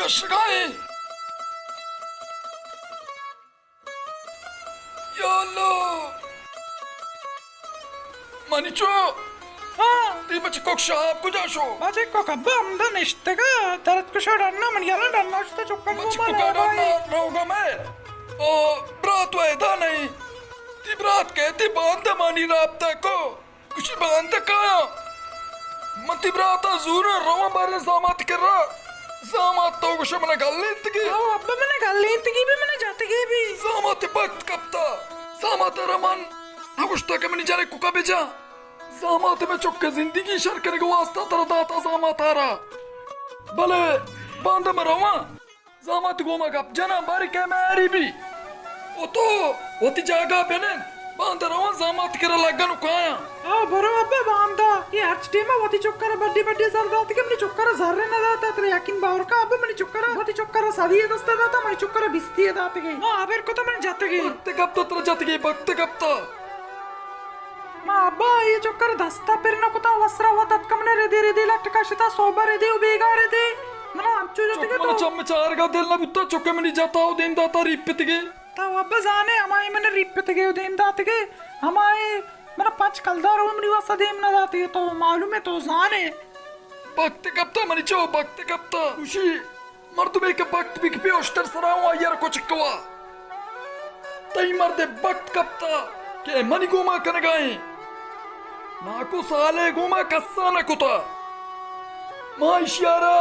कशगाई यालो manicho ti machi kokşa kucaşo Maci kokabba amdan iştega tarat kuşaranna man yalan danna işte çok kan machi kokaranna rogame o brat ve danai ti brat ke ti banda mani rabta ko kushi banda ka man ti brata zura roma bare zamat kera zamat to kushi mana gallintigi आओ अब्बा मैंने गल्लींतगी भी मैंने जातगी भी zamat bakt kapta zamat raman Aguşta ke mani jare kuka beja zamat में चुक्के जिंदगी sir करने को वास्ता तेरा दाता zamat आरा भले बांधा में रवा zamat गोमा कप जना बारी के मेरी भी वो ती जागा बने बांधा रवा zamat करा लगन उकाया आओ बरो अब्बा बांधा ये एचडी में वती चुक्करा बड्डी बड्डी सर दात के मनी चुक्करा जर्रे न दाता तेरे यकीन बावर का अब्बा मनी चुक्करा वती चुक्करा सादी है दस्ता दाता मनी चुक्करा बिस्ती है दात के हाँ अबेर को तो मैंने जातगी बक्ते कब तो तेरा जातगी बक्ते कब तो మా అబ్బాయి చొక్కర దస్తా పెరిన కుత వస్త్ర వతత్ కమనే రెది లట్టకషత సోబ రెది ఉబేగా రెది మన అంచు జొతిగే మన చమ్మ చారగా దెల్న బుత్త చొక్క మని జాతావు దేం దాతా రిప్పితిగే తా అబ్బ జానే అమాయి మన రిప్పితిగే దేం దాతిగే అమాయి మన పంచ కల్దారు ఉమ్రి వస దేం నా దాతిగే తో మాలూమే తో జానే बक्ते कब तो मनी चो बक्ते कब तो खुशी मर्द में के बक्त बिक पे ओस्टर सराऊ आयर को चिकवा तई मर्दे बक्त कब तो के मनी गोमा कने गए नाको साले गोमा कस्सा न कुता माइशारा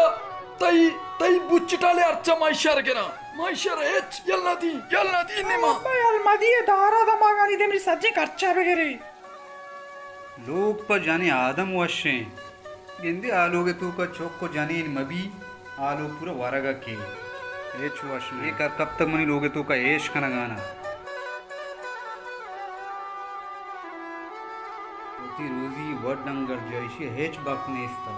तई बुच्चिटाले अर्चा माइशार केना माइशार एच यल्ला दी निमा यार मदिये दारा दमागानी देमरी सज्जे खर्चा वगैरह लोग पर जाने आदम वशे गिंदे आलोगे तू का चौक को जाने इन मबी आलो पूरा वारगा के एच वश ये कर कब तक मनी लोगे तू का ऐश खाना गाना होती रोजी वडंगर जैसे हेच बक नेस्ता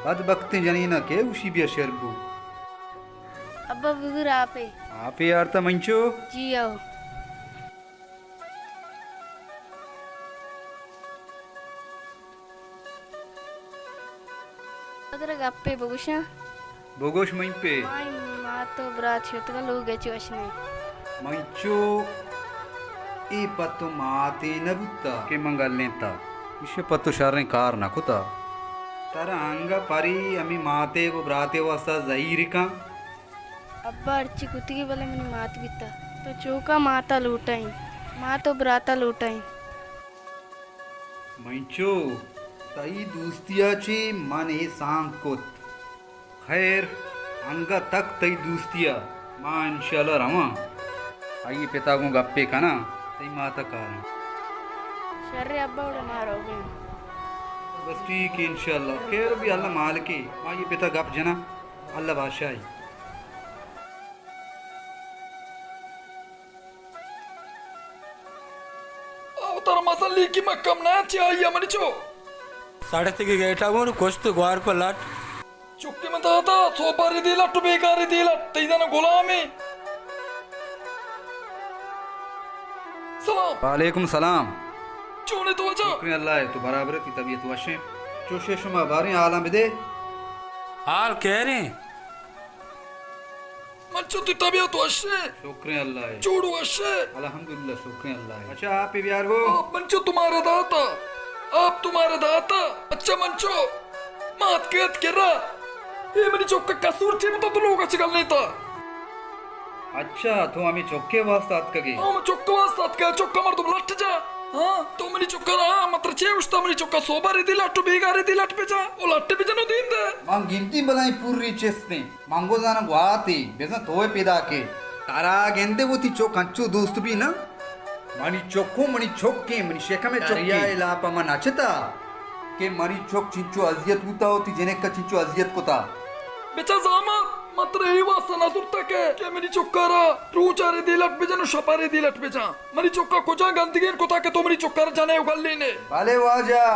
बद बकते जाने ना के उसी भी अशरबू अब्बा बुजुर्ग आपे आप यार ता मंचो जी आओ अदर गप्पे बगुशा बोगोश मई पे माय मा तो ब्रात होतगा लोग गची वशने मंचो ई पत्तो माते नबुत्ता के मंगल नेता इसे पत्तो शारने कार ना कुता तारा अंग परी अमी माते को ब्राते वास्ता जाहिरिका अब्बा अर्ची कुतिगे बले मनी मात बिता तो चौका माता लूटाई माँ तो ब्राता लूटाई मंचो तई दोस्तिया चे मन ए सांग कोत खैर अंगा तक तई दोस्तिया मां इंशाल्लाह रमा आई पिता को गप्पे कना तई माता कार शर्रे अब्बा उड़े मारोगे बस ठीक है इंशाल्लाह खैर भी अल्लाह मालिक मां ये पिता गप जना अल्लाह बादशाह अवतार मसली की मक्कम ना चाहिए मनी चो साढ़े तक गेटागोन कोस्त ग्वार पर लाट चुक्के में दाता सोपारी दी लट्टू बेकारी दी लट तेईदाना गुलामी सलाम वालेकुम सलाम चोने तो वजह शुक्रिया अल्लाह तो बराबर की तबीयत वशे चोशे शुमा बारी आलम दे हाल कह रहे मंचो ती तबीयत वशे शुक्रिया अल्लाह चोड़ू वशे अल्हम्दुलिल्लाह शुक्रिया अल्लाह अच्छा आप भी यार वो मंचो तुम्हारा दाता आप तुम्हारा दाता अच्छा मंचो मात केत केरा ये मेरी चौक का कसूर चे तो लोग अच्छे गल नहीं था अच्छा तो हमें चौके वास्तात कगे हाँ मैं चौक वास्तात का चौक मर तुम लट जा हाँ तो मेरी चौक रहा मतर चे उस्ता मेरी चौक सोबा रे दिल लट्टू बेगा रे दिल लट पे जा वो लट्टे पे जनो दिन दे मां गिनती बनाई पूरी चेस्ने मांगो जाना गुआती बेजा तोए पैदा के तारा गेंदे वो ती चौक अंचू दोस्त भी ना मनी चौके मनी शेखा में चौकिया इलापा मन अच्छता के मनी चौक चिंचो अजियत होता होती जने का चिंचो अजियत को था बेचा जामा मतर ये वास्ता नजर तक है कि मेरी चौकारा रूचारे दिलट पे जनो शपारे दिलट पे जा मेरी चौका को जा गंदगी को था कि तो मेरी चौकार जाने उगल लेने भले वाजा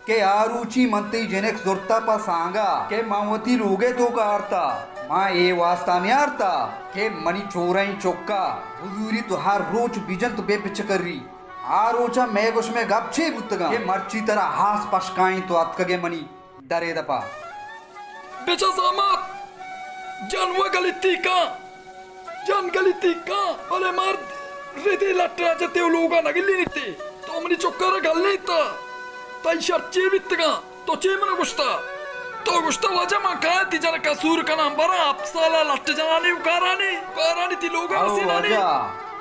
के आरुचि मंत्री जनेक जोरता पा सांगा के मावती रोगे तो का आरता माँ ये वास्ता में आरता के मनी चोराई चौका हुजूरी तो हर रोज बिजन तो बेपिच कर रही आरोचा मैं गोश में गपछे बुतगा के मर्ची तरह हास पशकाई तो अतकगे मनी डरे दपा बेचा जामा जानवा गलिती का जान गलिती का भले मर्द रेते लट्टा जते लोगा नगिली निते तो मनी चोक्कारा गल्लेता ताई शर्चे बित्तगा तो चेमना गुस्ता तो गुस्ता वजह मा काय ती जरा कसूर कना बरा अपसाला लट्टे जनाने उकारानी ती लोगा आओ मसीनाने वजा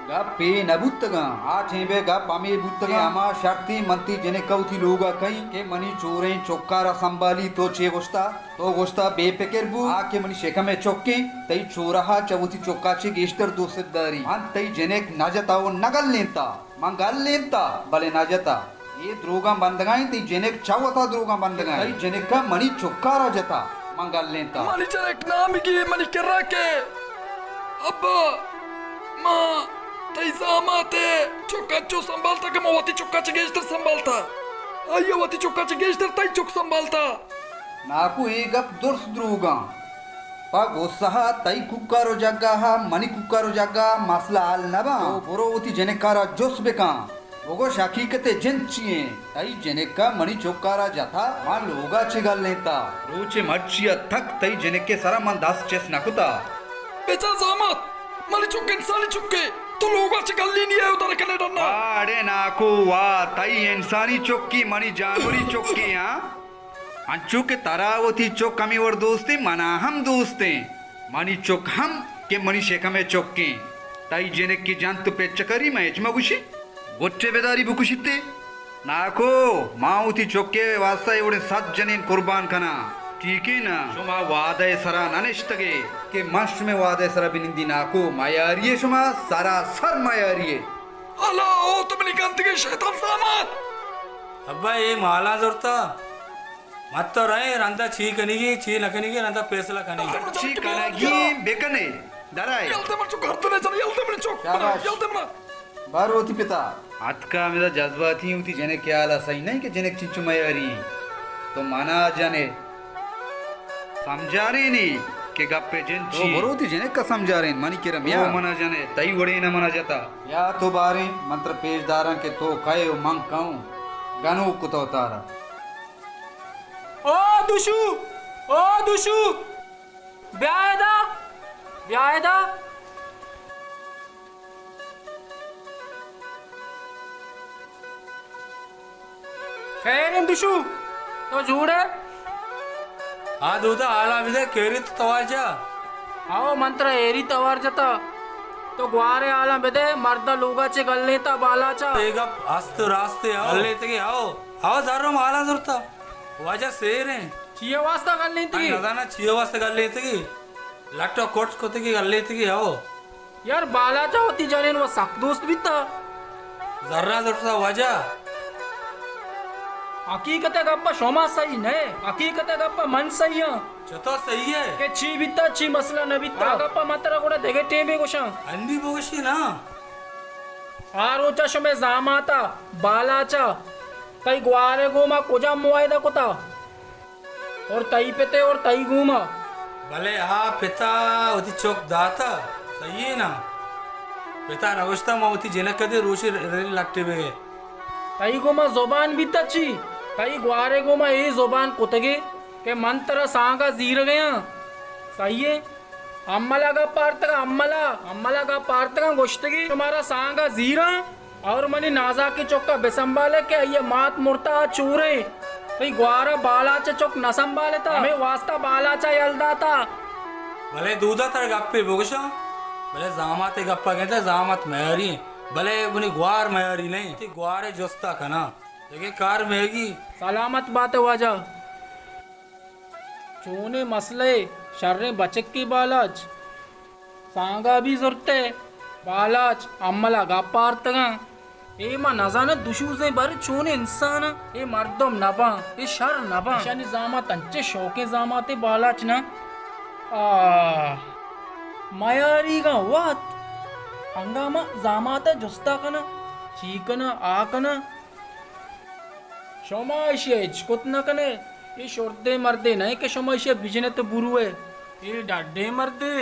गा पे नबुत्तगा आ ठेबे गा पामे बुत्तगा आमा शर्ती मंती जने कौती लोगा कई के मनी चोरे चोक्कारा संभाली तो चे गोस्ता बेपेकेरबू आ के मनी शेका में चोक्के तई चोरहा चवती चोक्काचे गेस्टर दोस्तदारी मान तई जनेक नाजताओ नगल लेंता मंगल लेंता भले नाजता ये द्रोगा बंदगाई ती जनेक चावता द्रोगा बंदगाई तई जनेक का मनी चोक्कारा जता मंगल लेंता मनी जनेक नाम की मनी कर्रा के अब्बा माँ तैसा माते चोक्काचो संभालता के मवाती चोक्काचे गेस्टर संभालता अय्यो वाती चोक्काचे गेस्टर तई चोक संभालता नाकू एक दुर्स द्रोगा पग उत्साह तई कुक्कारो जग्गा मनी कुक्कारो जग्गा मसला आल नबा तो बुरोवती जनेकारा जोस बेका ओगो शाकीकते जंचिए तई जनेका मनी चोक्कारा जाता मान लोगा चिगल लेता रोचे मर्चिया थक तई जनेके सारा मन दास चेस नकुता बेचा जामत मनी चोक्के इंसानी चोक्के तो लोगा चिगल्ली नहीं है उधर कने डरना अरे नाकू वाह तई इंसानी चोक्की मनी जानवरी चोक्की हाँ अंचू के तारावती चोक कमी वर दोस्ते मना हम दोस्ते मनी चोक हम के मनी शेका में चोक्की तई जेने की जान तो पे चकरी मैं एचमा गुशी गोच्चे बेदारी बुकुशिते नाको माउती चोक्के वास्ता एवढे 7 जनीन कुर्बान कना ठीक है ना शुमा वादय सरा ननिष्तगे के मश में वादय सरा बिनिंदी नाको मायारिये शुमा सारा सर मायारिये अला ओ तुम निकांत के शैतान सामत अब्बा ये माला जोरता मत तो रहे रंदा ची नकनिगी रंदा पेसला कनिगी अच्छी कनागी बेकने दराय यलते मन चोक हरतने चल यलते मन चोक शाबाश। यलते मन बार होती पिता अतका मेरा जज्बाती होती जने क्या आला सही नहीं कि जने चिंचु मायारी तो माना जाने समझा रहे नहीं के गप्पे जिंची तो बरोती जने का समझा रहे मनी के रमिया मना जाने तई वड़े न मना जाता या तो बारे मंत्र पेशदारा के तो कहे मंग कहूं गानो कुतो तारा ओ दुशु ब्यायदा खैर दुशु तो झूड़े आ दूधा आला विदे केरित तवाजा आओ मंत्र एरी तवार जता तो ग्वारे आला बेदे मर्दा लोगाचे गल्लेता बालाचा एक आस्ते रास्ते आओ अल्ले तके आओ जरो माला जोरता वाजा सेर है चिया वास्ता गल्लेती नदाना चियो वास्ते गल्ले तकी लट्टो कोट्स को तकी गल्ले तकी आओ यार बालाचा होती जानेन वो सक दोस्त बिता जर्रा जोरता वाजा हकीकत गप्पा शोमा सही नहीं हकीकत गप्पा मन सही है चतो सही है के ची बिता ची मसला न बिता गप्पा मात्रा कोड़ा देगे टेबे कोशा अंडी बोगशी ना आरोचा शमे जामाता बालाचा तई ग्वारे गोमा कोजा मुआयदा कोता और तई पेते और तई गुमा भले हाँ पिता होती चौक दाता सही है ना पिता नवस्ता मावती जनक कदे रोशी रेल लट्टे बेगे तई गोमा जुबान बिता ची तई ग्वारे गोमा ये जुबान कोतगे के मंत्र सांगा जीर गया सही है अम्मला का पार्तगा गोश्तगी तुम्हारा सांगा जीरा और मनी नाजा के चौका बेसंभाले के ये मात मुर्ता चूरे तई ग्वारा बालाचा चौक न संभाले था हमें वास्ता बालाचा यलदा था भले दूधा तर गप्पे बोगशा भले जामाते गप्पा कहते जामत मेहरी भले बुनी ग्वार मेहरी नहीं ती ग्वारे जोस्ता कना देखिए कार मेहगी सलामत बात वाजा चोने मसले शर्रे बचक की बालाच सांगा भी जुरते बालाच अम्मला गप्पार्तगा ए मा नजाना दुशू से बर चोने इंसान ए मर्दम नबा ए शर नबा शनि जामा तंचे शौके जामाते बालाच ना मयारी का वात अंगामा जामाता जुस्ता कना चीकना आकना शोमाइशे कुतना कने ये शोरते मर्दे नहीं के शोमाइशे बिजने तो बुरुए ये डाडे मर्दे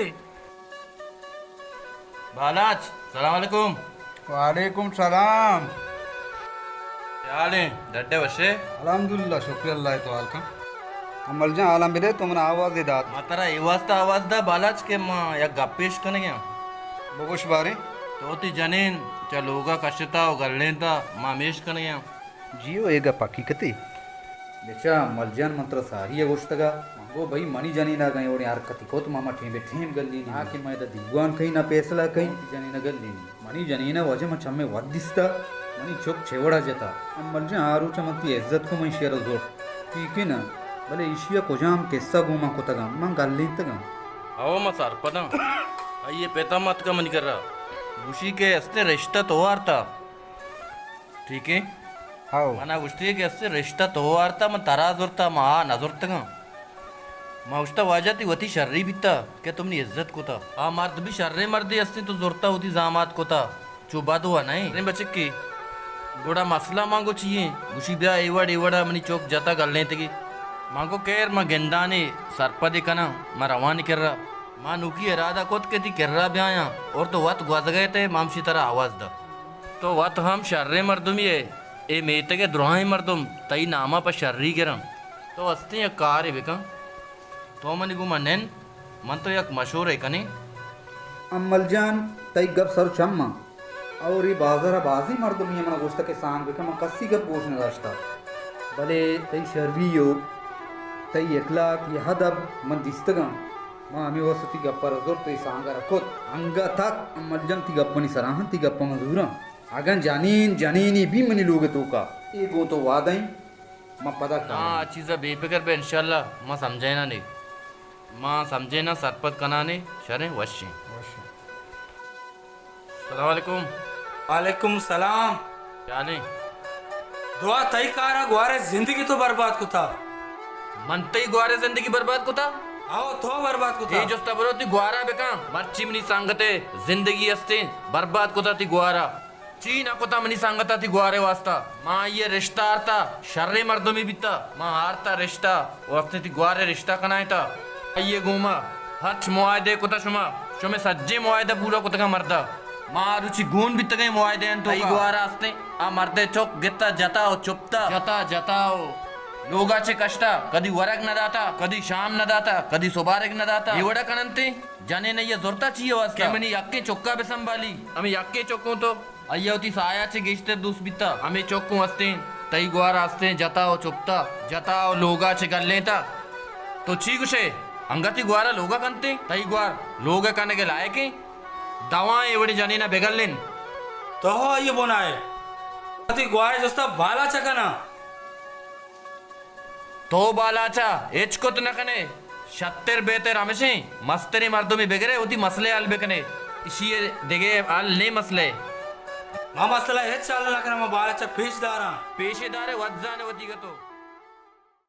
बालाच सलाम अलैकुम वालेकुम सलाम क्या हाल है डड्डे वशे अल्हम्दुलिल्लाह शुक्र अल्लाह तो आल का अमल जा आलम बिरे तुमने आवाज दे दात मातारा ये वास्ता आवाज दा बालाच के माँ या गप्पेश कने गया बगोश बारे तो ती जनेन चा लोगा कशता और गल्लें ता मामेश कने गया जियो एगा पक्की कते बेचा मलजान मंत्र सारी है गोश्तगा मंगो भाई मनी जानी ना गए और यार कति को तो मामा ठेम ठेम गल्ली ना कि मैं द दिगवान कहीं ना पेसला कहीं जानी ना गल्ली मनी जानी ना वजह मच हमें वदिस्ता मनी चोक छेवड़ा जता हम मलजा आरू चमती इज्जत को मैं शेर जोर ठीक है ना भले ईशिया को जाम किस्सा गुमा को तगा मां गल्ली तगा आओ मसार पता आइए पेता मत का मन कर रहा बुशी के अस्ते रिश्ता तो वारता ठीक है हाओ मना गुश्ती के अस्ते रिश्ता तो वारता मैं तारा जोरता मा नजर तगा माँ उस्ता वाजाती वती शर्री बिता क्या तुमने इज्जत को था आ मर्द भी शर्रे मर्दी अस्ते तो जोरता होती जामात को था चुबा दो नहीं नहीं बच्चे की गोड़ा मसला मांगो चाहिए गुशी ब्या एवड़ एवड़ा मनी चौक जाता गल लेते की मांगो केर माँ गेंदा ने सरपा देखना माँ रवा नहीं कर रहा माँ नुकी इरादा कोत के थी कर रहा ब्याया और तो वत गुज गए थे मामशी तरह आवाज दा तो वत हम शर्रे मर्दुम ये ए मेते के द्रोही मर्दुम तई नामा पर शर्री गिरम तो अस्ते ये कार है बेका तो मनी गुमा नैन मन तो एक मशहूर है कनी अम्मल जान तई गप सर चम्मा और ये बाजार बाजी मर्द में मन गोश्त के सांग बेका मैं कस्सी गप पोषण रास्ता भले तई शर्वी यो तई इखलाक ये हदब मन दिस्तगा मां हमें वसती गप्पर जोर तई सांग रखोत अंगा तक अम्मल जान ती गप्पनी सराहन ती गप्प मजूरा अगन जानीन जानीनी भी मनी लोगे तो का एगो तो वादाई मां पता का हाँ चीज़ा बेफिक्र पे इंशाल्लाह माँ समझे ना नहीं माँ समझे ना सरपत कनाने शरे वशी सलाम वालेकुम वालेकुम सलाम क्या नहीं दुआ तई कारा गुआरे जिंदगी तो बर्बाद को था मनते ही ग्वारे जिंदगी बर्बाद को था आओ तो बर्बाद को था ये जो तबरो ती ग्वारा बेका मर्ची मनी सांगते जिंदगी अस्ते बर्बाद को था ती ग्वारा चीना को था मनी सांगता थी ग्वारे वास्ता माँ ये रिश्ता आरता शर्रे मर्दों में बीता माँ हारता रिश्ता वास्ते थी ग्वारे रिश्ता कनाए था ये घूमा हच मुआदे को था शुमे सज्जे मुआदे पूरा को तका मर्दा माँ रुचि गुण भी तके मुआदे तो आई ग्वारा अस्ते आ मर्दे चौक गित्ता जताओ चुपता जता जताओ लोगाचे कष्टा कधी वरक न दाता कधी शाम न दाता कधी सोबारक न दाता एवढा कणंते जाने ने ये जोरता चाहिए वास्ता मनी यक्के चोक्का बे संभाली हमें यक्के चोक्को तो अय्या होती सायाचे गेश्ते दूस बिता हमें चोक्को हस्ते तई ग्वारा हस्ते जताओ चुपता जताओ लोगाचे कर लेता तो ची कुशे अंगती ग्वारा लोगा कंते तई ग्वार लोगा कने के लायक दवा एवढी जाने ना बेगल लेन तो हो ये बोनाए ती गुआरे जस्ता बाला चकना तो बालाचा एचकोत नकने शत्तर बेतर हमेशे मस्तरी मर्दों में बेगरे होती मसले आल बेकने इसी देगे आल ने मसले मामा सला हेच चालला करा मा बाला चा पेशदारा पेशेदार वज्जाने होती का तो